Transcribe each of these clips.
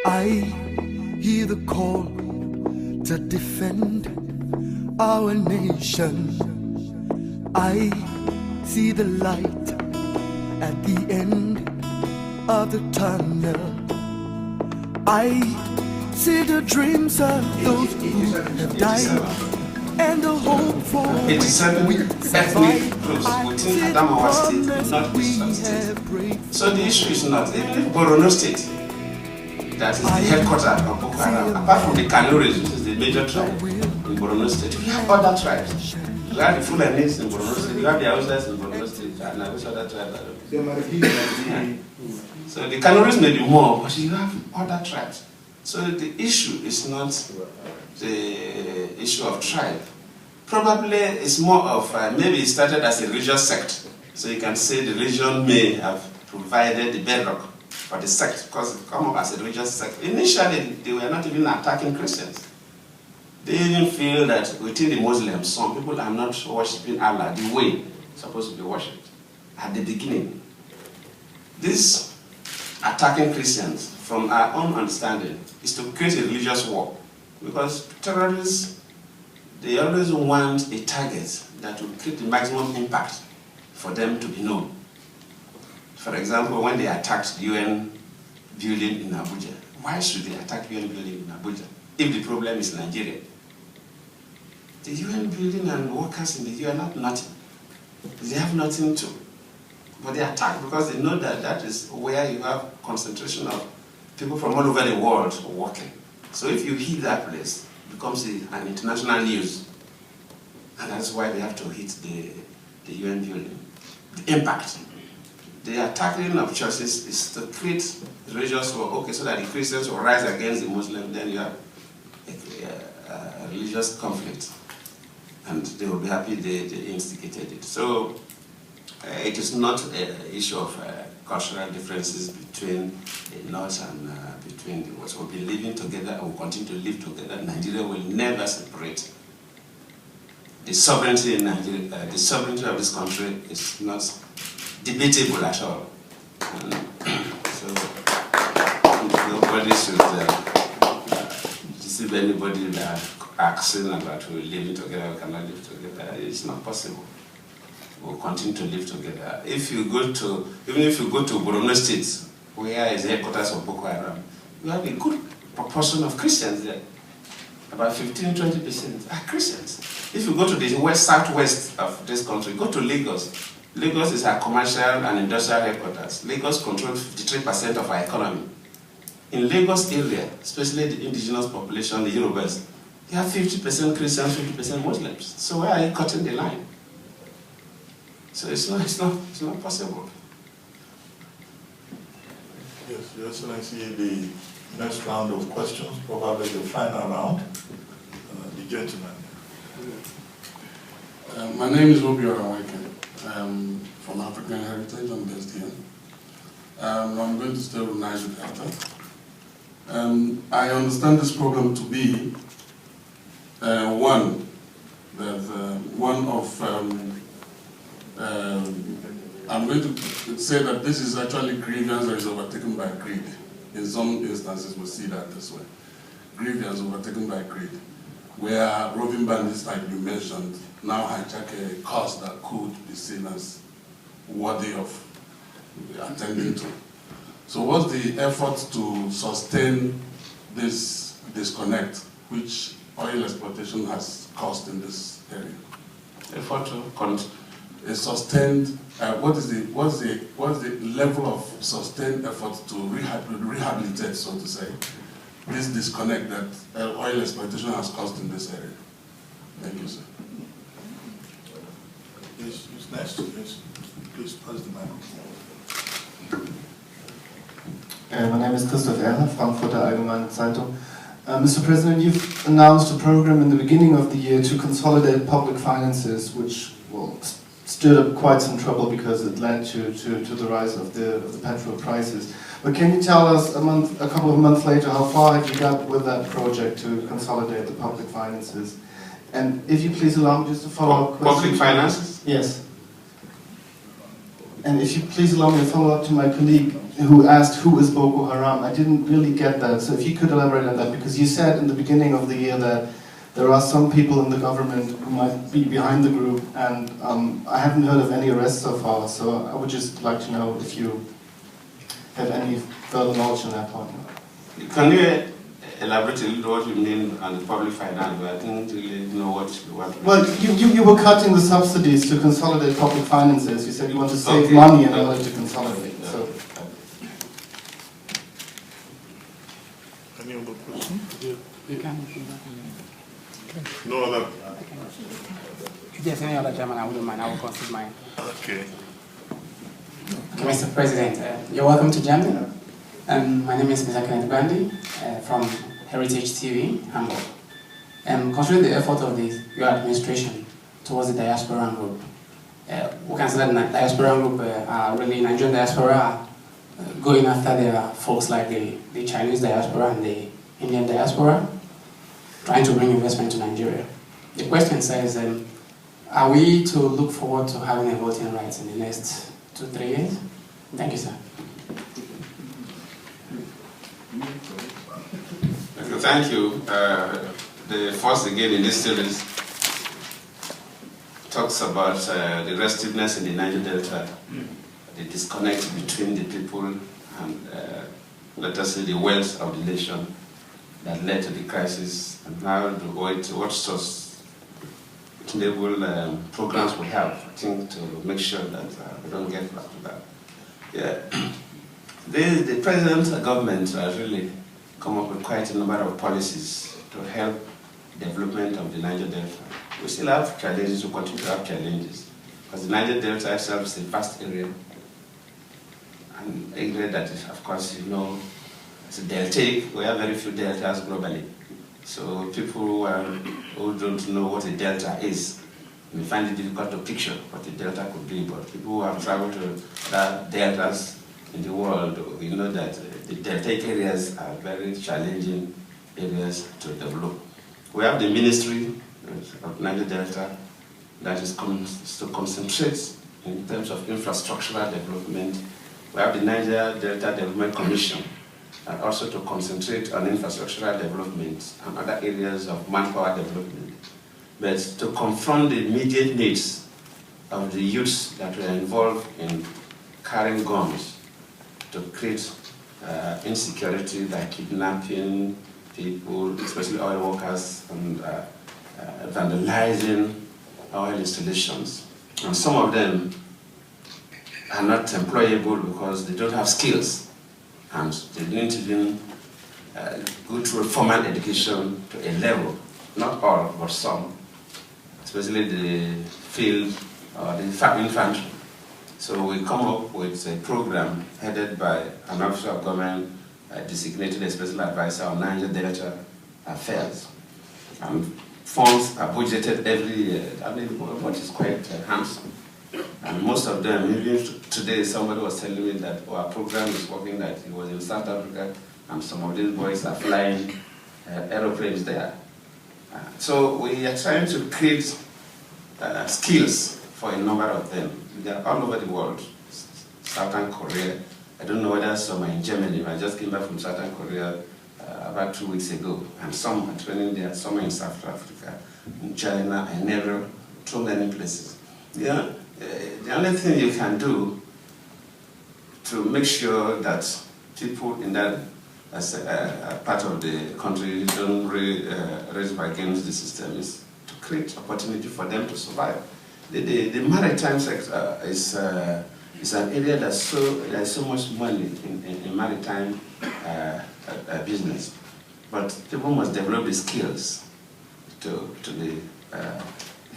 I hear the call to defend our nation. I see the light at the end of the tunnel. I see the dreams of those who have died and the hope for 87 ethnic groups within Adamawa State, not Eastern State. So the issue is not, even if Borno State, that is the headquarters of Boko Haram, apart from the Kanuris, which is the major tribe in Borno State, we have other tribes. You have the Fulanis in Borno State, you have the Hausas in Borno State, and which other tribes are there? So the Kanuris may be more, but you have other tribes. So the issue is not the issue of tribe. Probably it's more of, maybe it started as a religious sect. So you can say the religion may have provided the bedrock for the sect, because it come up as a religious sect. Initially, they were not even attacking Christians. They even feel that within the Muslims, some people are not worshipping Allah the way it's supposed to be worshipped at the beginning. This attacking Christians, from our own understanding, is to create a religious war. Because terrorists, they always want a target that will create the maximum impact for them to be known. For example, when they attacked the UN building in Abuja, why should they attack UN building in Abuja if the problem is Nigeria? The UN building and workers in the UN are nothing. They have nothing to. But they attack because they know that that is where you have concentration of people from all over the world working. So if you hit that place, it becomes an international news. And that's why they have to hit the UN building. The impact. The attacking of churches is to create religious war, okay, so that the Christians will rise against the Muslims, then you have a religious conflict. And they will be happy they instigated it. So it is not an issue of cultural differences between the North and between the West. We'll be living together and we'll continue to live together. Nigeria will never separate. The sovereignty in Nigeria, the sovereignty of this country is not debatable at all. And so nobody should deceive anybody that asking about we living together, we cannot live together. It's not possible. We'll continue to live together. If you go to, even if you go to Borno State, where is the headquarters of Boko Haram, you have a good proportion of Christians there. About 15-20% are Christians. If you go to the southwest of this country, go to Lagos. Lagos is our commercial and industrial headquarters. Lagos controls 53% of our economy. In Lagos area, especially the indigenous population, the Yorubas, you have 50% Christians, 50% Muslims. So where are you cutting the line? So it's not possible. Yes, Your Excellency, the next round of questions, probably the final round. The gentleman. My name is Obi Oraweke. I'm from African Heritage. I'm based here. I'm going to stay with Niger Delta. I understand this problem to be I'm going to say that this is actually grievance that is overtaken by greed. In some instances, we see that this way. Grievance overtaken by greed, where roving bandits, like you mentioned, now hijack a cause that could be seen as worthy of attending to. So what's the effort to sustain this disconnect, which oil exploitation has caused in this area? Effort to a sustained, what is the level of sustained effort to rehabilitate, so to say, this disconnect that oil exploitation has caused in this area? Thank you, sir. Who's next? Yes. Please pass the microphone. My name is Christoph Erhard, Frankfurter Allgemeine Zeitung. Mr. President, you've announced a program in the beginning of the year to consolidate public finances, which stirred up quite some trouble because it led to the rise of the petrol prices. But can you tell us a couple of months later how far have you got with that project to consolidate the public finances? And if you please allow me just a follow-up question. Public finances? Yes. And if you please allow me to follow up to my colleague who asked who is Boko Haram, I didn't really get that. So if you could elaborate on that, because you said in the beginning of the year that there are some people in the government who might be behind the group, and I haven't heard of any arrests so far, so I would just like to know if you have any further knowledge on that point. Can you elaborate a little what you mean on the public finance? I didn't really know what. Well, you were cutting the subsidies to consolidate public finances. You said you want to save Okay. money in order to consolidate. So. Any other question? You can. No other? If there's any other German, I wouldn't mind. I will consider mine. Okay. Mr. President, you're welcome to Germany. My name is Mr. Kenneth Brandy from Heritage TV, Hamburg. Considering the effort of your administration towards the diaspora group, we can say that the diaspora group are really Nigerian diaspora going after their folks like the Chinese diaspora and the Indian diaspora, trying to bring investment to Nigeria. The question says, are we to look forward to having a voting rights in the next 2-3 years? Thank you, sir. Thank you. The first again in this series talks about the restiveness in the Niger Delta, the disconnect between the people and, let us say, the wealth of the nation that led to the crisis, and now what sustainable programs we have, I think, to make sure that we don't get back to that. Yeah. The present government has really come up with quite a number of policies to help development of the Niger Delta. We still have challenges, we continue to have challenges, because the Niger Delta itself is a vast area, an area that is, of course, you know, it's a deltaic. We have very few deltas globally. So people who don't know what a delta is, may find it difficult to picture what a delta could be, but people who have traveled to other deltas in the world, we know that the deltaic areas are very challenging areas to develop. We have the Ministry of Niger Delta that is to concentrate in terms of infrastructural development. We have the Niger Delta Development Commission, and also to concentrate on infrastructural development and other areas of manpower development. But to confront the immediate needs of the youths that were involved in carrying guns, to create insecurity like kidnapping people, especially oil workers, and vandalizing oil installations. And some of them are not employable because they don't have skills, and they didn't even go through formal education to a level, not all, but some, especially the field or the infantry. So we come up with a program headed by an officer of government designated a special advisor on Niger Delta affairs. And funds are budgeted every year. I mean, what is quite handsome. And most of them, even today, somebody was telling me that our program is working, that he was in South Africa, and some of these boys are flying aeroplanes there. So we are trying to create skills for a number of them. They are all over the world. Southern Korea, I don't know whether some are in Germany. I just came back from Southern Korea about 2 weeks ago, and some are training there, some are in South Africa, in China, and never, too many places. Yeah, the only thing you can do to make sure that people in that as part of the country don't raise against the system is to create opportunity for them to survive. The maritime sector is an area there's so much money in maritime business, but people must develop the skills to be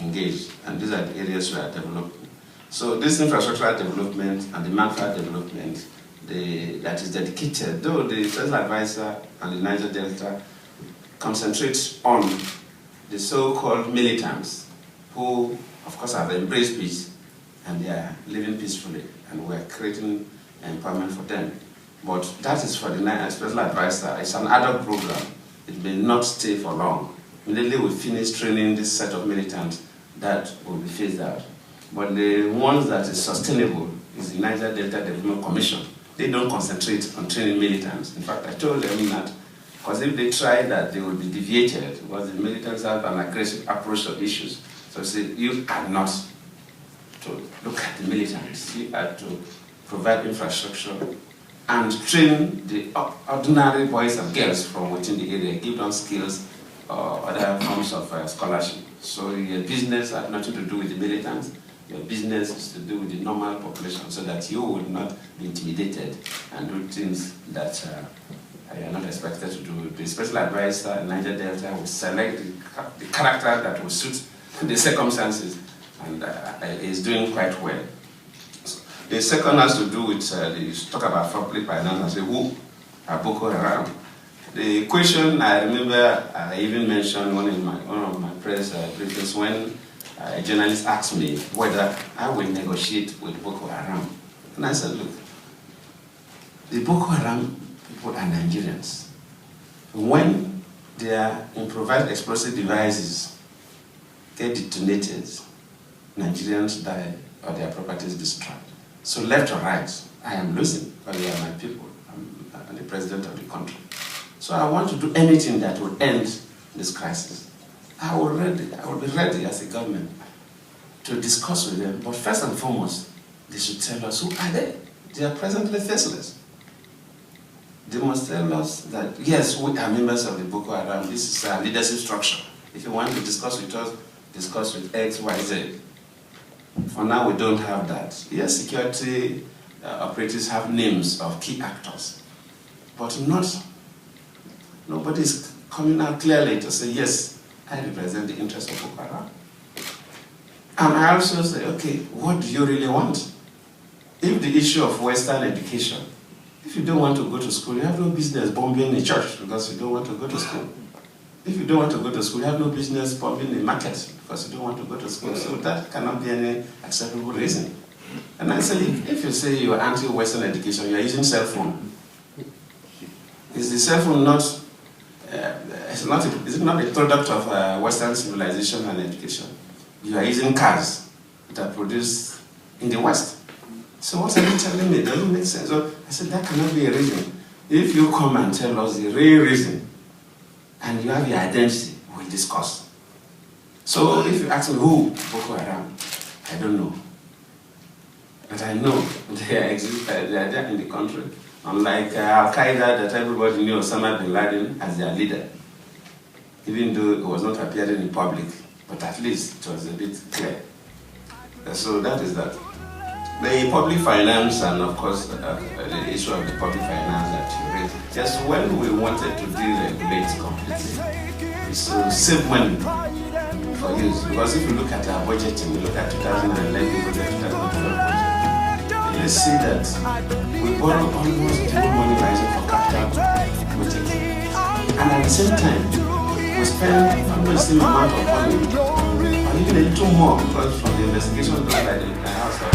engaged, and these are the areas we are developing. So this infrastructural development and the manpower development that is dedicated, though the special advisor and the Niger Delta concentrates on the so-called militants who, of course, have embraced peace and they are living peacefully, and we are creating employment for them. But that is for the special advisor. It's an adult program. It may not stay for long. Immediately we finish training this set of militants, that will be phased out. But the ones that is sustainable is the Niger Delta Development Commission. They don't concentrate on training militants. In fact, I told them that, because if they try that, they will be deviated, because the militants have an aggressive approach to issues. So I said, you are not to look at the militants. You are to provide infrastructure and train the ordinary boys and girls from within the area, give them skills or other forms of scholarship. So your business has nothing to do with the militants. Your business is to do with the normal population, so that you would not be intimidated and do things that you are not expected to do. The special advisor in Niger Delta will select the character that will suit the circumstances, and is doing quite well. The second has to do with, you talk about public finance and say, who are Boko Haram? The question, I remember I even mentioned one of my press briefings when a journalist asked me whether I will negotiate with Boko Haram. And I said, look, the Boko Haram people are Nigerians. When their improvised explosive devices get detonated, Nigerians die or their property is destroyed. So left or right, I am losing, but they are my people. I'm the president of the country. So I want to do anything that will end this crisis. I will be ready as a government to discuss with them, but first and foremost, they should tell us who are they. They are presently faceless. They must tell us that, yes, we are members of the Boko Haram. This is our leadership structure. If you want to discuss with us, discuss with X, Y, Z. For now, we don't have that. Yes, security operatives have names of key actors, but nobody is coming out clearly to say, yes, I represent the interests of Boko Haram. And I also say, okay, what do you really want? If the issue of Western education, if you don't want to go to school, you have no business bombing a church because you don't want to go to school. If you don't want to go to school, you have no business bombing the market because you don't want to go to school. So that cannot be any acceptable reason. And I say, if you say you are anti-Western education, you are using cell phone. Is the cell phone not, is it not a product of Western civilization and education? You are using cars that are produced in the West. So what are you telling me? It doesn't make sense. So I said, that cannot be a reason. If you come and tell us the real reason, and you have your identity, we'll discuss. So if you ask me who Boko Haram, I don't know. But I know they are there in the country. Unlike Al-Qaeda, that everybody knew Osama bin Laden as their leader, even though it was not appearing in public, but at least it was a bit clear. So that is that. The public finance, and of course the issue of the public finance that you raised, just when we wanted to deregulate completely, is to save money for use. Because if you look at our budgeting, you look at 2011 budget, 2012 budget, you see that we borrow almost double money rising for capital projects. And at the same time, we spend almost the same amount of money, or even a little more, because from the investigation done by the House of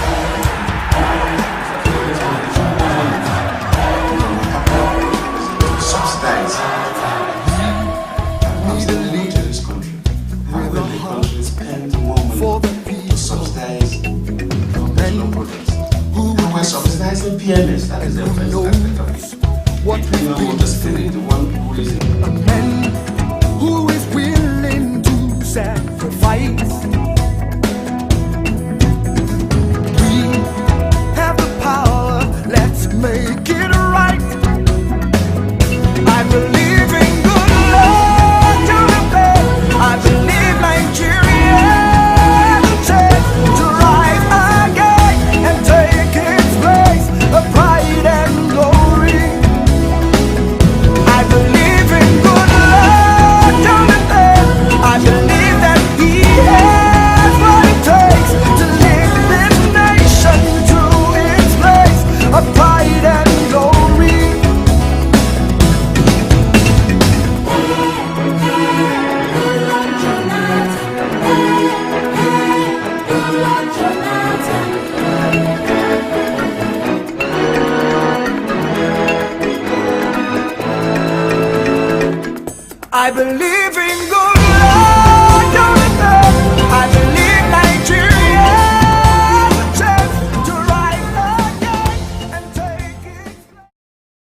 subsidize this country. How will the country spend more money to subsidize conventional products? And we're subsidizing PMS, that is the first aspect of it. If you want to spirit, the one who is a man who is willing to sacrifice. Let's make it right. I believe in good luck to repair. I believe Nigeria will chance to rise again and take its place of pride and glory. I believe in good luck to repair. I believe that he has what it takes to lead this nation to its place of pride and glory. I believe in God.